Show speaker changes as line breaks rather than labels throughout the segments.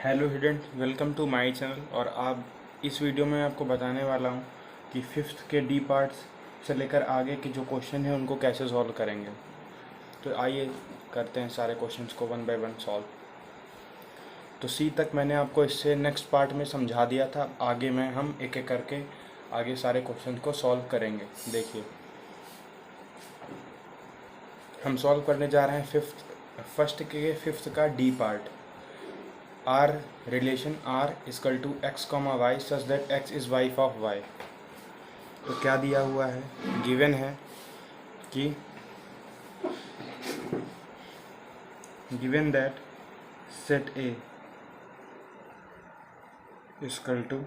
Hello student, welcome to my channel. और आप इस वीडियो में आपको बताने वाला हूँ कि फिफ्थ के डी पार्ट्स से लेकर आगे के जो क्वेश्चन हैं उनको कैसे सॉल्व करेंगे। तो आइए करते हैं सारे क्वेश्चंस को वन बाय वन सॉल्व। तो सी तक मैंने आपको इससे नेक्स्ट पार्ट में समझा दिया था, आगे में हम एक एक करके आगे सारे क्वेश्चन को सॉल्व करेंगे। देखिए, हम सॉल्व करने जा रहे हैं फर्स्ट के फिफ्थ का D part. R relation R is equal to x comma y such that x is wife of y। तो क्या दिया हुआ है, गिवन है कि given that set A is equal to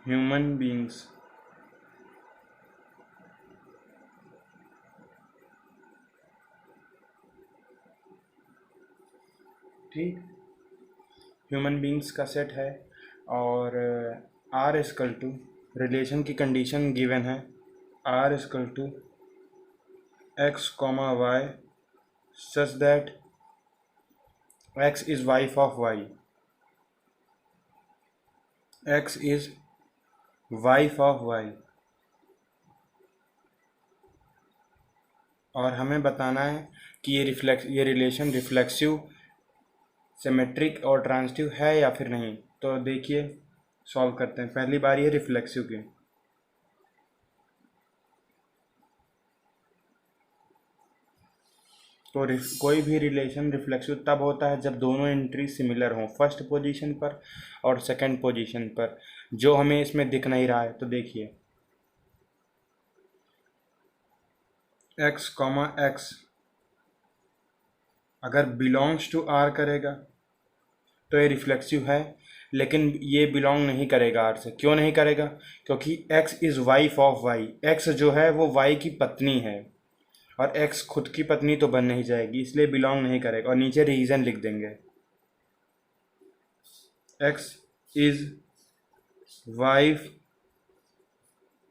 human beings ठीक, ह्यूमन बींग्स का सेट है और R is equal to relation की कंडीशन गिवन है R is equal to x comma y such that x is wife of y। x is wife of y और हमें बताना है कि ये रिलेशन रिफ्लेक्सिव, सिमेट्रिक और ट्रांजिटिव है या फिर नहीं। तो देखिए, सॉल्व करते हैं। पहली बारी है रिफ्लेक्सिव की। तो कोई भी रिलेशन रिफ्लेक्सिव तब होता है जब दोनों एंट्री सिमिलर हों, फर्स्ट पोजीशन पर और सेकंड पोजीशन पर, जो हमें इसमें दिख नहीं रहा है। तो देखिए, x कॉमा x अगर बिलोंग्स टू R करेगा तो ये रिफ्लेक्सिव है, लेकिन ये बिलोंग नहीं करेगा R से। क्यों नहीं करेगा? क्योंकि x is wife of y। x जो है वो y की पत्नी है और x खुद की पत्नी तो बन नहीं जाएगी, इसलिए बिलोंग नहीं करेगा। और नीचे रीज़न लिख देंगे, x is wife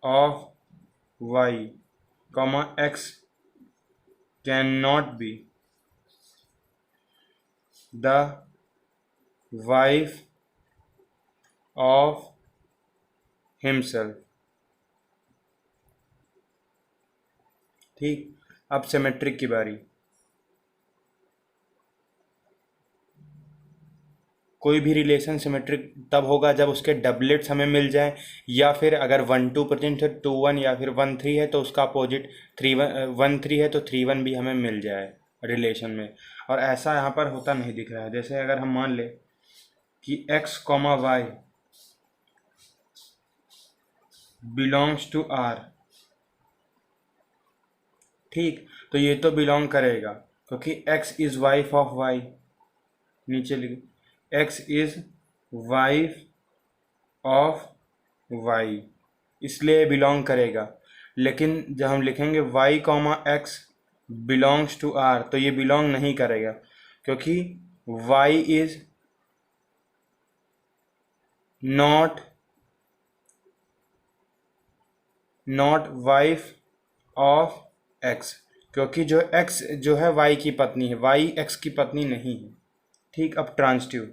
of y, comma x can not be the wife of himself. ठीक, अब सिमेट्रिक की बारी। कोई भी रिलेशन सिमेट्रिक तब होगा जब उसके डबलेट्स हमें मिल जाएं, या फिर अगर 1-2 प्रेजेंट है 2-1, या फिर 1-3 है तो उसका अपोजिट 1-3 है तो 3-1 भी हमें मिल जाए रिलेशन में। और ऐसा यहाँ पर होता नहीं दिख रहा है। जैसे अगर हम मान लें कि x comma Y belongs to R, ठीक, तो ये तो बिलोंग करेगा क्योंकि x is wife of y। नीचे लिख, x is wife of y, इसलिए बिलोंग करेगा। लेकिन जब हम लिखेंगे y comma x belongs to R, तो ये बिलोंग नहीं करेगा क्योंकि y is not wife of x, क्योंकि जो x जो है y की पत्नी है, y x की पत्नी नहीं है। ठीक, अब ट्रांजिटिव।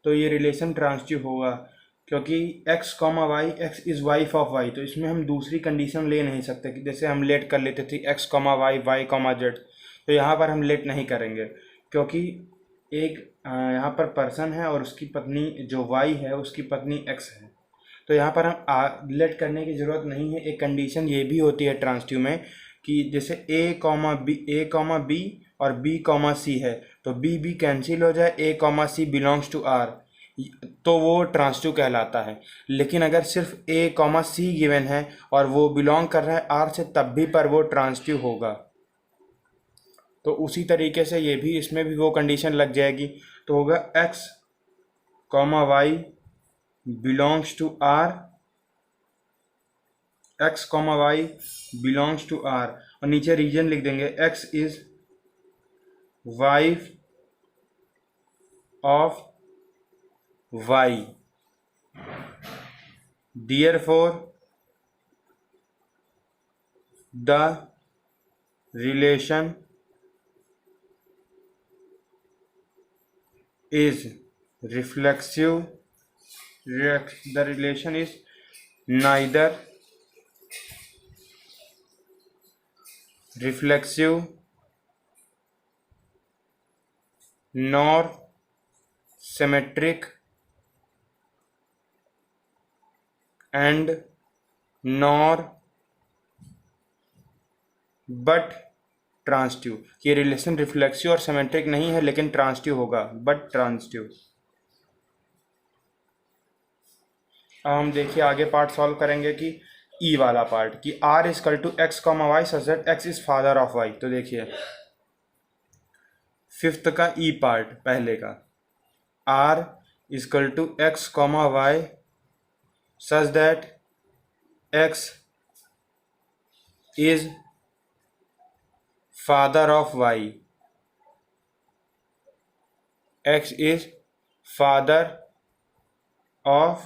तो ये रिलेशन ट्रांजिटिव होगा क्योंकि x comma y, x is wife of y। तो इसमें हम दूसरी कंडीशन ले नहीं सकते कि जैसे हम लेट कर लेते थे x comma y, y comma z. तो यहाँ पर हम लेट नहीं करेंगे क्योंकि एक यहाँ पर पर्सन है और उसकी पत्नी जो y है उसकी पत्नी x है। तो यहाँ पर हम लेट करने की ज़रूरत नहीं है। एक कंडीशन ये भी होती है ट्रांजिटिव में कि जैसे a कॉमा b और b कॉमा c है, तो b कैंसिल हो जाए, a comma c belongs to R, तो वो ट्रांजिटिव कहलाता है। लेकिन अगर सिर्फ a कॉमा c गिवन है और वो बिलोंग कर रहा है R से, तब भी पर वो ट्रांजिटिव होगा। तो उसी तरीके से ये भी, इसमें भी वो कंडीशन लग जाएगी। तो होगा x comma Y belongs to R, x comma Y belongs to R, और नीचे रीजन लिख देंगे x is wife of y, therefore the relation is reflexive. The relation is neither reflexive nor symmetric and nor but transitive. ये relation reflexive और symmetric नहीं है लेकिन transitive होगा, बट ट्रांसटिव। अब हम देखिए आगे पार्ट सॉल्व करेंगे कि ई वाला पार्ट, कि R is equal to x comma y such that x is father of y. तो देखिए फिफ्थ का ई पार्ट पहले का, R is equal to x comma y such that x is father of y, x is father of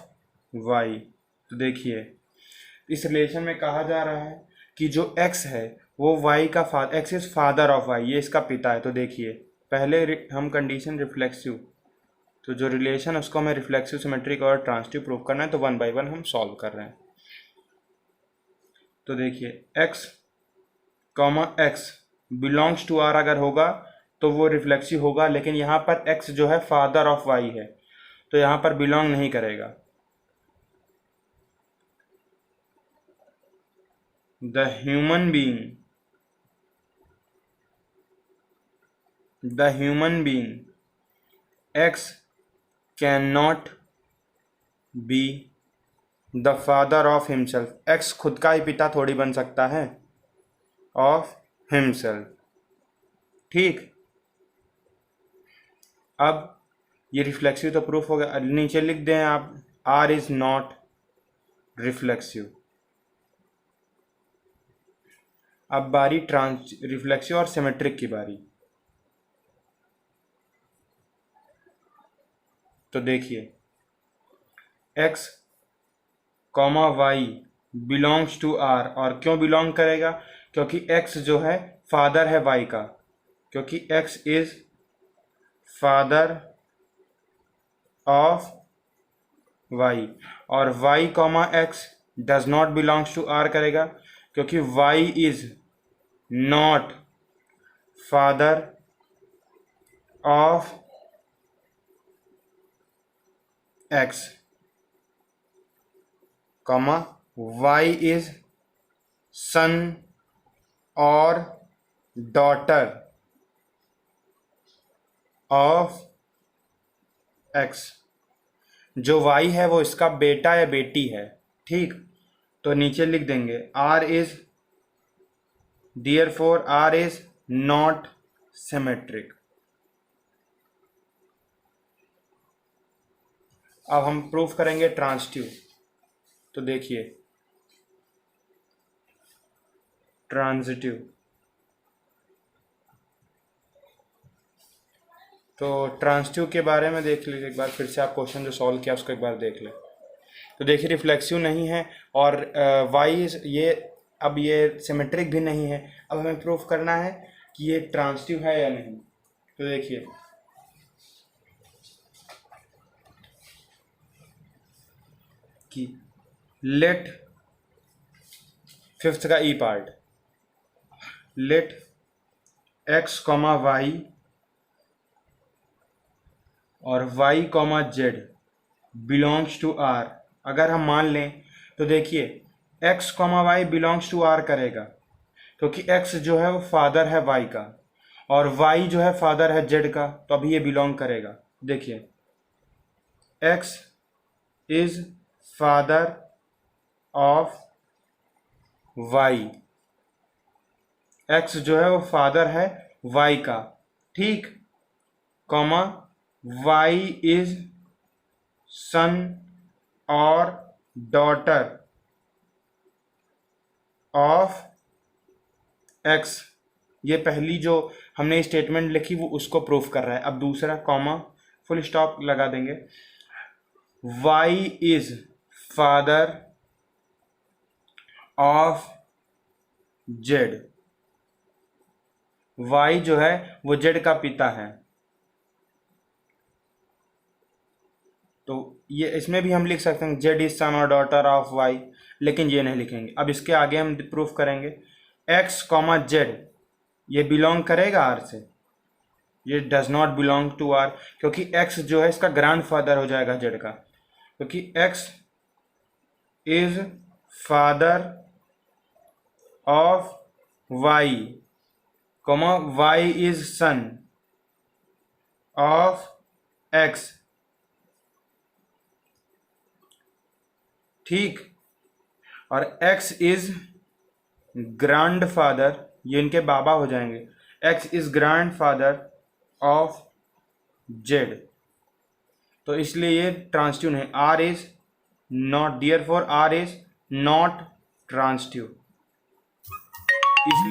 y. तो देखिए इस relation में कहा जा रहा है कि जो x है वो y का father, x is father of y, ये इसका पिता है। तो देखिए पहले हम कंडीशन रिफ्लेक्सिव, तो जो रिलेशन है उसको हमें रिफ्लेक्सिव, सिमेट्रिक और ट्रांसटिव प्रूव करना है, तो 1 बाय 1 हम सॉल्व कर रहे हैं। तो देखिए x comma x belongs to r अगर होगा तो वो रिफ्लेक्सिव होगा, लेकिन यहाँ पर x जो है फादर ऑफ y है तो यहाँ पर बिलोंग नहीं करेगा। The human being X cannot be the father of himself। X खुद का ही पिता थोड़ी बन सकता है of himself, ठीक। अब ये रिफ्लेक्सिव तो प्रूफ हो गया, नीचे लिख दें आप R इज नॉट रिफ्लेक्सिव। अब बारी रिफ्लेक्सिव और सिमेट्रिक की बारी। तो देखिए x comma Y belongs to r, और क्यों बिलोंग करेगा? क्योंकि x जो है फादर है y का, क्योंकि x is father of y, और y comma x does not belongs to r करेगा क्योंकि y is not father of x, comma y is son और डॉटर ऑफ x। जो y है वो इसका बेटा या बेटी है, ठीक। तो नीचे लिख देंगे r is, therefore r is not symmetric. अब हम प्रूफ करेंगे ट्रांसटिव। तो देखिए ट्रांजिटिव, तो ट्रांसटिव के बारे में देख लीजिए एक बार, फिर से आप क्वेश्चन जो सॉल्व किया उसको एक बार देख लें। तो देखिए रिफ्लेक्सिव नहीं है और वाई ये, अब ये सिमेट्रिक भी नहीं है। अब हमें प्रूफ करना है कि ये ट्रांसटिव है या नहीं। तो देखिए कि लेट, फिफ्थ का ई part, let X comma Y और y comma Z belongs to r। अगर हम मान लें तो देखिए x comma Y belongs to r करेगा क्योंकि x जो है वो फादर है y का और y जो है फादर है z का, तो अभी ये बिलोंग करेगा। देखिए x is father of y, x जो है वो फादर है y का, ठीक, कॉमा y इज सन और डॉटर ऑफ x। ये पहली जो हमने स्टेटमेंट लिखी वो उसको प्रूफ कर रहा है। अब दूसरा कॉमा फुल स्टॉप लगा देंगे, y is father of z, y जो है वो जेड का पिता है। तो ये इसमें भी हम लिख सकते हैं जेड इज सन और डॉटर ऑफ वाई, लेकिन ये नहीं लिखेंगे। अब इसके आगे हम प्रूफ करेंगे एक्स कॉमा जेड ये बिलोंग करेगा आर से, ये does not belong to R, क्योंकि एक्स जो है इसका ग्रैंडफादर हो जाएगा जेड का, क्योंकि x is father of y comma y is son of x. ठीक, और x इज ग्रैंडफादर, ये इनके बाबा हो जाएंगे, x is grandfather of z, तो इसलिए ये ट्रांसटिव नहीं, r is not, therefore r is not transitive.